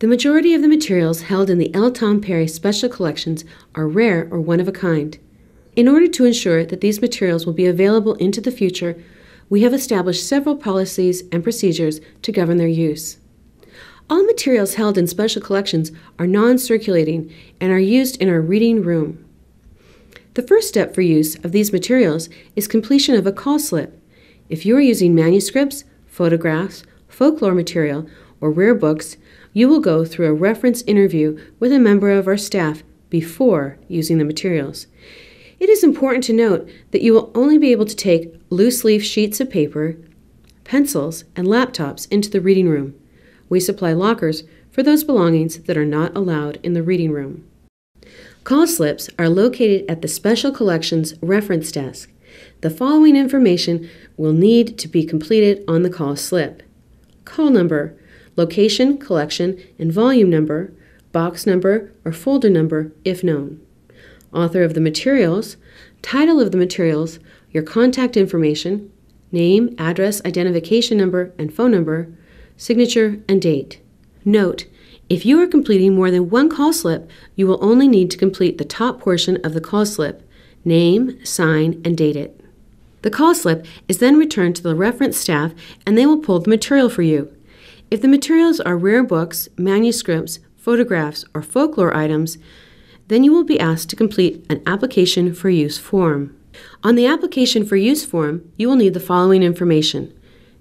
The majority of the materials held in the L. Tom Perry Special Collections are rare or one of a kind. In order to ensure that these materials will be available into the future, we have established several policies and procedures to govern their use. All materials held in special collections are non-circulating and are used in our reading room. The first step for use of these materials is completion of a call slip. If you are using manuscripts, photographs, folklore material, or rare books, you will go through a reference interview with a member of our staff before using the materials. It is important to note that you will only be able to take loose-leaf sheets of paper, pencils, and laptops into the reading room. We supply lockers for those belongings that are not allowed in the reading room. Call slips are located at the Special Collections reference desk. The following information will need to be completed on the call slip: call number, location, collection, and volume number, box number, or folder number if known, author of the materials, title of the materials, your contact information, name, address, identification number, and phone number, signature, and date. Note, if you are completing more than one call slip, you will only need to complete the top portion of the call slip, name, sign, and date it. The call slip is then returned to the reference staff and they will pull the material for you. If the materials are rare books, manuscripts, photographs, or folklore items, then you will be asked to complete an application for use form. On the application for use form, you will need the following information: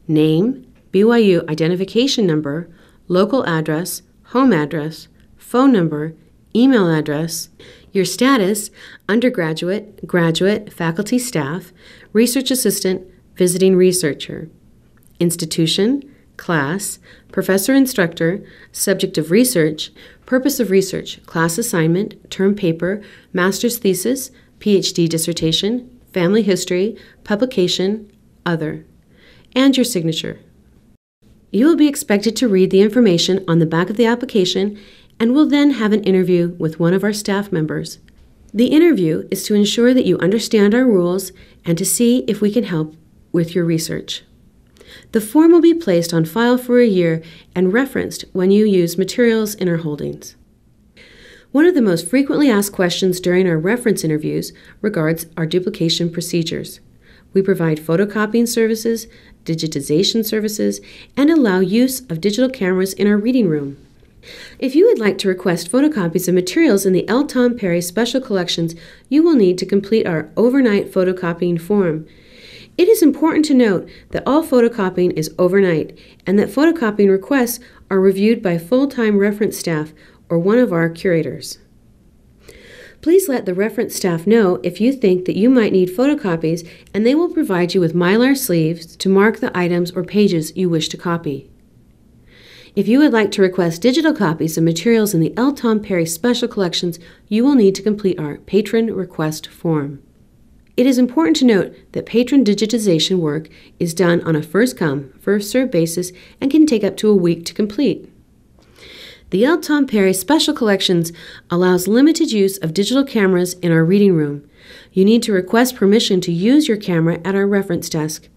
name, BYU identification number, local address, home address, phone number, email address, your status, undergraduate, graduate, faculty, staff, research assistant, visiting researcher, institution, class, professor instructor, subject of research, purpose of research, class assignment, term paper, master's thesis, PhD dissertation, family history, publication, other, and your signature. You will be expected to read the information on the back of the application and will then have an interview with one of our staff members. The interview is to ensure that you understand our rules and to see if we can help with your research. The form will be placed on file for a year and referenced when you use materials in our holdings. One of the most frequently asked questions during our reference interviews regards our duplication procedures. We provide photocopying services, digitization services, and allow use of digital cameras in our reading room. If you would like to request photocopies of materials in the L. Tom Perry Special Collections, you will need to complete our overnight photocopying form. It is important to note that all photocopying is overnight and that photocopying requests are reviewed by full-time reference staff or one of our curators. Please let the reference staff know if you think that you might need photocopies, and they will provide you with mylar sleeves to mark the items or pages you wish to copy. If you would like to request digital copies of materials in the L. Tom Perry Special Collections, you will need to complete our patron request form. It is important to note that patron digitization work is done on a first-come, first-served basis and can take up to a week to complete. The L. Tom Perry Special Collections allows limited use of digital cameras in our reading room. You need to request permission to use your camera at our reference desk.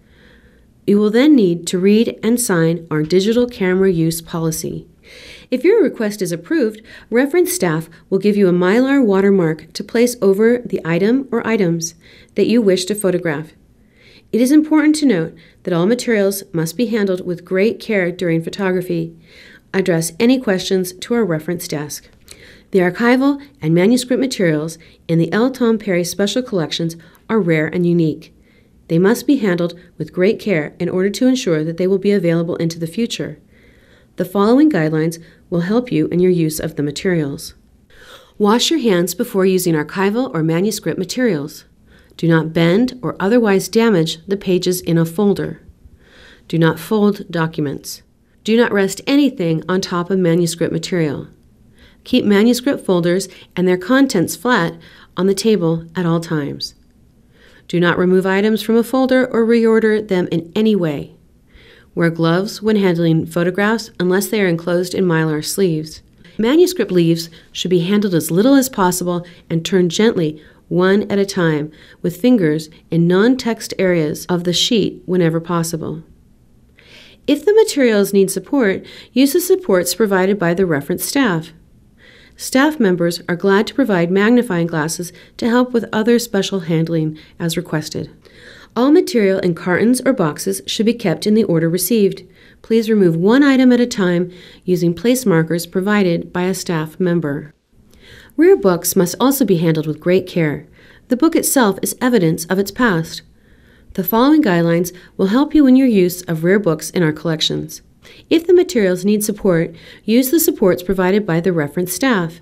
You will then need to read and sign our digital camera use policy. If your request is approved, reference staff will give you a mylar watermark to place over the item or items that you wish to photograph. It is important to note that all materials must be handled with great care during photography. Address any questions to our reference desk. The archival and manuscript materials in the L. Tom Perry Special Collections are rare and unique. They must be handled with great care in order to ensure that they will be available into the future. The following guidelines will help you in your use of the materials. Wash your hands before using archival or manuscript materials. Do not bend or otherwise damage the pages in a folder. Do not fold documents. Do not rest anything on top of manuscript material. Keep manuscript folders and their contents flat on the table at all times. Do not remove items from a folder or reorder them in any way. Wear gloves when handling photographs unless they are enclosed in mylar sleeves. Manuscript leaves should be handled as little as possible and turned gently one at a time with fingers in non-text areas of the sheet whenever possible. If the materials need support, use the supports provided by the reference staff. Staff members are glad to provide magnifying glasses to help with other special handling as requested. All material in cartons or boxes should be kept in the order received. Please remove one item at a time using place markers provided by a staff member. Rare books must also be handled with great care. The book itself is evidence of its past. The following guidelines will help you in your use of rare books in our collections. If the materials need support, use the supports provided by the reference staff.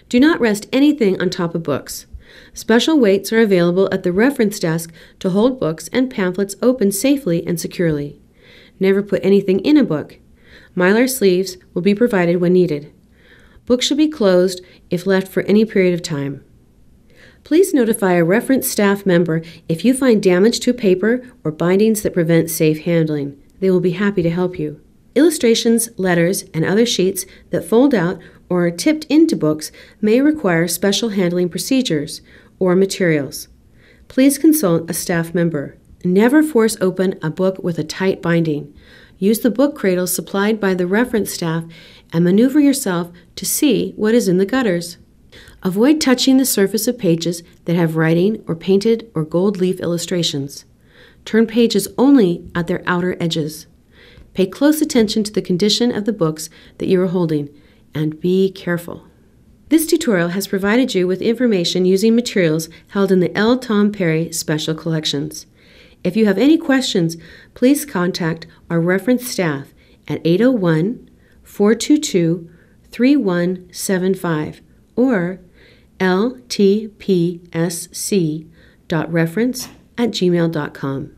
Do not rest anything on top of books. Special weights are available at the reference desk to hold books and pamphlets open safely and securely. Never put anything in a book. Mylar sleeves will be provided when needed. Books should be closed if left for any period of time. Please notify a reference staff member if you find damage to paper or bindings that prevent safe handling. They will be happy to help you. Illustrations, letters, and other sheets that fold out or are tipped into books may require special handling procedures or materials. Please consult a staff member. Never force open a book with a tight binding. Use the book cradles supplied by the reference staff and maneuver yourself to see what is in the gutters. Avoid touching the surface of pages that have writing or painted or gold leaf illustrations. Turn pages only at their outer edges. Pay close attention to the condition of the books that you are holding, and be careful. This tutorial has provided you with information using materials held in the L. Tom Perry Special Collections. If you have any questions, please contact our reference staff at 801-422-3175 or ltpsc.reference@gmail.com.